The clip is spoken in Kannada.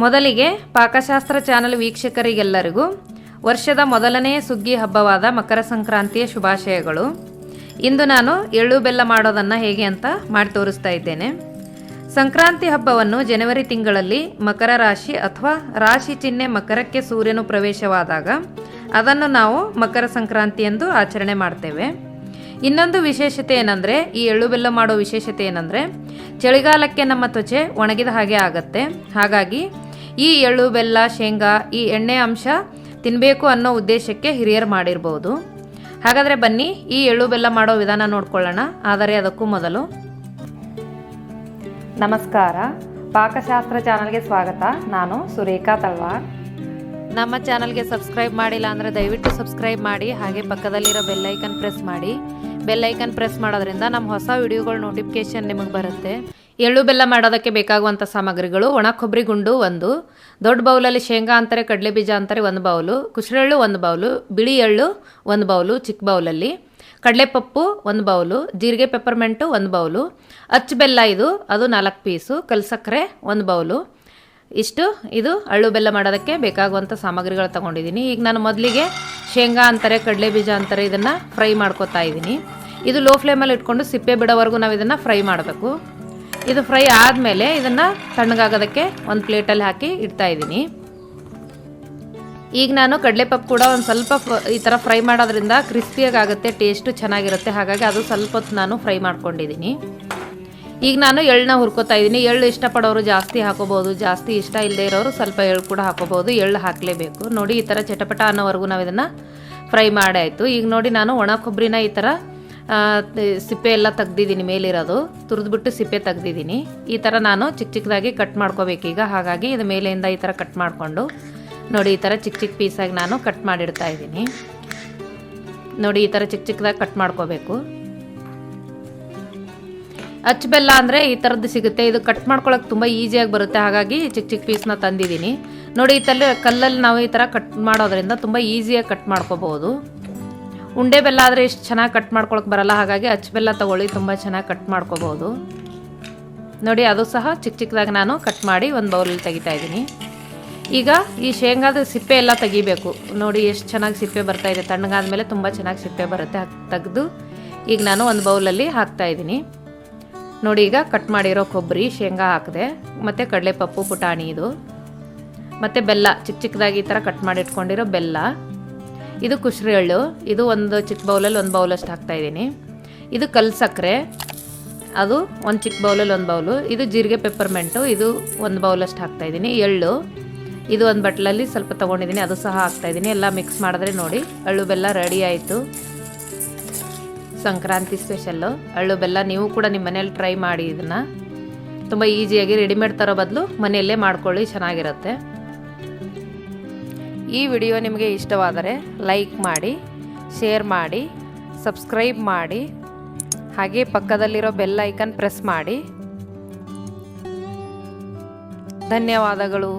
ಮೊದಲಿಗೆ ಪಾಕಶಾಸ್ತ್ರ ಚಾನಲ್ ವೀಕ್ಷಕರಿಗೆಲ್ಲರಿಗೂ ವರ್ಷದ ಮೊದಲನೇ ಸುಗ್ಗಿ ಹಬ್ಬವಾದ ಮಕರ ಸಂಕ್ರಾಂತಿಯ ಶುಭಾಶಯಗಳು. ಇಂದು ನಾನು ಎಳ್ಳು ಬೆಲ್ಲ ಮಾಡೋದನ್ನು ಹೇಗೆ ಅಂತ ಮಾಡಿ ತೋರಿಸ್ತಾ ಇದ್ದೇನೆ. ಸಂಕ್ರಾಂತಿ ಹಬ್ಬವನ್ನು ಜನವರಿ ತಿಂಗಳಲ್ಲಿ ಮಕರ ರಾಶಿ ಅಥವಾ ರಾಶಿ ಚಿಹ್ನೆ ಮಕರಕ್ಕೆ ಸೂರ್ಯನು ಪ್ರವೇಶವಾದಾಗ ಅದನ್ನು ನಾವು ಮಕರ ಸಂಕ್ರಾಂತಿ ಎಂದು ಆಚರಣೆ ಮಾಡ್ತೇವೆ. ಇನ್ನೊಂದು ವಿಶೇಷತೆ ಏನಂದರೆ, ಈ ಎಳ್ಳು ಬೆಲ್ಲ ಮಾಡೋ ವಿಶೇಷತೆ ಏನಂದರೆ, ಚಳಿಗಾಲಕ್ಕೆ ನಮ್ಮ ತ್ವಚೆ ಒಣಗಿದ ಹಾಗೆ ಆಗತ್ತೆ. ಹಾಗಾಗಿ ಈ ಎಳ್ಳು ಬೆಲ್ಲ ಶೇಂಗಾ ಈ ಎಣ್ಣೆ ಅಂಶ ತಿನ್ನಬೇಕು ಅನ್ನೋ ಉದ್ದೇಶಕ್ಕೆ ಹಿರಿಯರು ಮಾಡಿರ್ಬೋದು. ಹಾಗಾದರೆ ಬನ್ನಿ ಈ ಎಳ್ಳು ಬೆಲ್ಲ ಮಾಡೋ ವಿಧಾನ ನೋಡ್ಕೊಳ್ಳೋಣ. ಆದರೆ ಅದಕ್ಕೂ ಮೊದಲು ನಮಸ್ಕಾರ, ಪಾಕಶಾಸ್ತ್ರ ಚಾನಲ್ಗೆ ಸ್ವಾಗತ. ನಾನು ಸುರೇಖಾ ತಳ್ವಾರ್. ನಮ್ಮ ಚಾನಲ್ಗೆ ಸಬ್ಸ್ಕ್ರೈಬ್ ಮಾಡಿಲ್ಲ ಅಂದರೆ ದಯವಿಟ್ಟು ಸಬ್ಸ್ಕ್ರೈಬ್ ಮಾಡಿ, ಹಾಗೆ ಪಕ್ಕದಲ್ಲಿರೋ ಬೆಲ್ಲೈಕನ್ ಪ್ರೆಸ್ ಮಾಡಿ. ಬೆಲ್ಲೈಕನ್ ಪ್ರೆಸ್ ಮಾಡೋದ್ರಿಂದ ನಮ್ಮ ಹೊಸ ವಿಡಿಯೋಗಳ ನೋಟಿಫಿಕೇಷನ್ ನಿಮಗೆ ಬರುತ್ತೆ. ಎಳ್ಳು ಬೆಲ್ಲ ಮಾಡೋದಕ್ಕೆ ಬೇಕಾಗುವಂಥ ಸಾಮಗ್ರಿಗಳು: ಒಣ ಕೊಬ್ಬರಿ ಗುಂಡು 1, ದೊಡ್ಡ ಬೌಲಲ್ಲಿ ಶೇಂಗಾ ಅಂತಾರೆ, ಕಡಲೆ ಬೀಜ ಅಂತಾರೆ 1 ಬೌಲು, ಕುಸುರೆಳ್ಳು 1 ಬೌಲು, ಬಿಳಿ ಎಳ್ಳು 1 ಬೌಲು ಚಿಕ್ಕ ಬೌಲಲ್ಲಿ, ಕಡಲೆಪಪ್ಪು 1 ಬೌಲು, ಜೀರಿಗೆ ಪೆಪ್ಪರ್ಮೆಂಟು 1 ಬೌಲು, ಅಚ್ಚು ಬೆಲ್ಲ ಅದು 4 ಪೀಸು, ಕಲ್ಸಕ್ಕರೆ 1 ಬೌಲು. ಇಷ್ಟು ಇದು ಎಳ್ಳು ಬೆಲ್ಲ ಮಾಡೋದಕ್ಕೆ ಬೇಕಾಗುವಂಥ ಸಾಮಗ್ರಿಗಳು ತೊಗೊಂಡಿದ್ದೀನಿ. ಈಗ ನಾನು ಮೊದಲಿಗೆ ಶೇಂಗಾ ಅಂತಾರೆ, ಕಡಲೆ ಬೀಜ ಅಂತಾರೆ, ಇದನ್ನು ಫ್ರೈ ಮಾಡ್ಕೊತಾ ಇದ್ದೀನಿ. ಇದು ಲೋ ಫ್ಲೇಮಲ್ಲಿ ಇಟ್ಕೊಂಡು ಸಿಪ್ಪೆ ಬಿಡೋವರೆಗೂ ನಾವು ಇದನ್ನು ಫ್ರೈ ಮಾಡಬೇಕು. ಇದು ಫ್ರೈ ಆದಮೇಲೆ ಇದನ್ನು ತಣ್ಣಗಾಗೋದಕ್ಕೆ ಒಂದು ಪ್ಲೇಟಲ್ಲಿ ಹಾಕಿ ಇಡ್ತಾ ಇದ್ದೀನಿ. ಈಗ ನಾನು ಕಡಲೆಪಪ್ಪು ಕೂಡ ಒಂದು ಸ್ವಲ್ಪ ಈ ಥರ ಫ್ರೈ ಮಾಡೋದ್ರಿಂದ ಕ್ರಿಸ್ಪಿಯಾಗಿ ಆಗುತ್ತೆ, ಟೇಸ್ಟು ಚೆನ್ನಾಗಿರುತ್ತೆ. ಹಾಗಾಗಿ ಅದು ಸ್ವಲ್ಪ ಹೊತ್ತು ನಾನು ಫ್ರೈ ಮಾಡ್ಕೊಂಡಿದ್ದೀನಿ. ಈಗ ನಾನು ಎಳ್ಳನ್ನ ಹುರ್ಕೋತಾ ಇದ್ದೀನಿ. ಎಳ್ಳು ಇಷ್ಟಪಡೋರು ಜಾಸ್ತಿ ಹಾಕೋಬೋದು, ಜಾಸ್ತಿ ಇಷ್ಟ ಇಲ್ಲದೆ ಇರೋರು ಸ್ವಲ್ಪ ಎಳ್ಳು ಕೂಡ ಹಾಕೋಬೋದು. ಎಳ್ಳು ಹಾಕಲೇಬೇಕು. ನೋಡಿ, ಈ ಥರ ಚಟಪಟ ಅನ್ನೋವರೆಗೂ ನಾವು ಇದನ್ನು ಫ್ರೈ ಮಾಡಾಯಿತು. ಈಗ ನೋಡಿ, ನಾನು ಒಣ ಕೊಬ್ಬರಿನ ಈ ಥರ ಸಿಪ್ಪೆ ಎಲ್ಲ ತೆಗ್ದಿದ್ದೀನಿ, ಮೇಲಿರೋದು ತುರಿದ್ಬಿಟ್ಟು ಸಿಪ್ಪೆ ತೆಗ್ದಿದ್ದೀನಿ. ಈ ಥರ ನಾನು ಚಿಕ್ಕ ಚಿಕ್ಕದಾಗಿ ಕಟ್ ಮಾಡ್ಕೋಬೇಕೀಗ. ಹಾಗಾಗಿ ಇದು ಮೇಲೆಯಿಂದ ಈ ಥರ ಕಟ್ ಮಾಡಿಕೊಂಡು ನೋಡಿ, ಈ ಥರ ಚಿಕ್ಕ ಚಿಕ್ಕ ಪೀಸಾಗಿ ನಾನು ಕಟ್ ಮಾಡಿಡ್ತಾ ಇದ್ದೀನಿ. ನೋಡಿ, ಈ ಥರ ಚಿಕ್ಕ ಚಿಕ್ಕದಾಗಿ ಕಟ್ ಮಾಡ್ಕೋಬೇಕು. ಅಚ್ಚು ಬೆಲ್ಲ ಅಂದರೆ ಈ ಥರದ್ದು ಸಿಗುತ್ತೆ. ಇದು ಕಟ್ ಮಾಡ್ಕೊಳಕ್ಕೆ ತುಂಬ ಈಸಿಯಾಗಿ ಬರುತ್ತೆ. ಹಾಗಾಗಿ ಚಿಕ್ಕ ಚಿಕ್ಕ ಪೀಸ್ನ ತಂದಿದ್ದೀನಿ. ನೋಡಿ, ಈ ಕಲ್ಲಲ್ಲಿ ನಾವು ಈ ಥರ ಕಟ್ ಮಾಡೋದ್ರಿಂದ ತುಂಬ ಈಸಿಯಾಗಿ ಕಟ್ ಮಾಡ್ಕೋಬೋದು. ಉಂಡೆ ಬೆಲ್ಲ ಆದರೆ ಇಷ್ಟು ಚೆನ್ನಾಗಿ ಕಟ್ ಮಾಡ್ಕೊಳಕ್ಕೆ ಬರಲ್ಲ. ಹಾಗಾಗಿ ಅಚ್ಚು ಬೆಲ್ಲ ತೊಗೊಳ್ಳಿ, ತುಂಬ ಚೆನ್ನಾಗಿ ಕಟ್ ಮಾಡ್ಕೋಬೋದು. ನೋಡಿ, ಅದು ಸಹ ಚಿಕ್ಕ ಚಿಕ್ಕದಾಗಿ ನಾನು ಕಟ್ ಮಾಡಿ ಒಂದು ಬೌಲಲ್ಲಿ ತೆಗಿತಾ ಇದ್ದೀನಿ. ಈಗ ಈ ಶೇಂಗಾದ ಸಿಪ್ಪೆ ಎಲ್ಲ ತೆಗಿಬೇಕು. ನೋಡಿ ಎಷ್ಟು ಚೆನ್ನಾಗಿ ಸಿಪ್ಪೆ ಬರ್ತಾಯಿದೆ. ತಣ್ಣಗಾದ್ಮೇಲೆ ತುಂಬ ಚೆನ್ನಾಗಿ ಸಿಪ್ಪೆ ಬರುತ್ತೆ. ತೆಗೆದು ಈಗ ನಾನು ಒಂದು ಬೌಲಲ್ಲಿ ಹಾಕ್ತಾಯಿದ್ದೀನಿ. ನೋಡಿ, ಈಗ ಕಟ್ ಮಾಡಿರೋ ಕೊಬ್ಬರಿ ಶೇಂಗಾ ಹಾಕಿದೆ, ಮತ್ತು ಕಡಲೆಪಪ್ಪು ಪುಟಾಣಿ ಮತ್ತು ಬೆಲ್ಲ ಚಿಕ್ಕ ಚಿಕ್ಕದಾಗಿ ಈ ಥರ ಕಟ್ ಮಾಡಿ ಇಟ್ಕೊಂಡಿರೋ ಬೆಲ್ಲ. ಇದು ಕುಸುರೆ ಎಳ್ಳು, ಇದು ಒಂದು ಚಿಕ್ಕ ಬೌಲಲ್ಲಿ 1 ಬೌಲಷ್ಟು ಹಾಕ್ತಾಯಿದ್ದೀನಿ. ಇದು ಕಲ್ಸಕ್ಕರೆ, ಅದು ಒಂದು ಚಿಕ್ಕ ಬೌಲಲ್ಲಿ 1 ಬೌಲು. ಇದು ಜೀರಿಗೆ ಪೆಪ್ಪರ್ಮೆಂಟು, ಇದು 1 ಬೌಲಷ್ಟು ಹಾಕ್ತಾಯಿದ್ದೀನಿ. ಎಳ್ಳು ಇದು ಒಂದು ಬಟ್ಲಲ್ಲಿ ಸ್ವಲ್ಪ ತೊಗೊಂಡಿದ್ದೀನಿ, ಅದು ಸಹ ಹಾಕ್ತಾಯಿದ್ದೀನಿ. ಎಲ್ಲ ಮಿಕ್ಸ್ ಮಾಡಿದ್ರೆ ನೋಡಿ, ಎಳ್ಳು ಬೆಲ್ಲ ರೆಡಿ ಆಯಿತು. ಸಂಕ್ರಾಂತಿ ಸ್ಪೆಷಲ್ಲು ಎಳ್ಳು ಬೆಲ್ಲ. ನೀವು ಕೂಡ ನಿಮ್ಮ ಮನೇಲಿ ಟ್ರೈ ಮಾಡಿ. ಇದನ್ನು ತುಂಬ ಈಸಿಯಾಗಿ ರೆಡಿಮೇಡ್ ತರೋ ಬದಲು ಮನೆಯಲ್ಲೇ ಮಾಡ್ಕೊಳ್ಳಿ, ಚೆನ್ನಾಗಿರುತ್ತೆ. ಈ ವಿಡಿಯೋ ನಿಮಗೆ ಇಷ್ಟವಾದರೆ ಲೈಕ್ ಮಾಡಿ, ಶೇರ್ ಮಾಡಿ, ಸಬ್ಸ್ಕ್ರೈಬ್ ಮಾಡಿ, ಹಾಗೆ ಪಕ್ಕದಲ್ಲಿರೋ ಬೆಲ್ ಐಕನ್ ಪ್ರೆಸ್ ಮಾಡಿ. ಧನ್ಯವಾದಗಳು.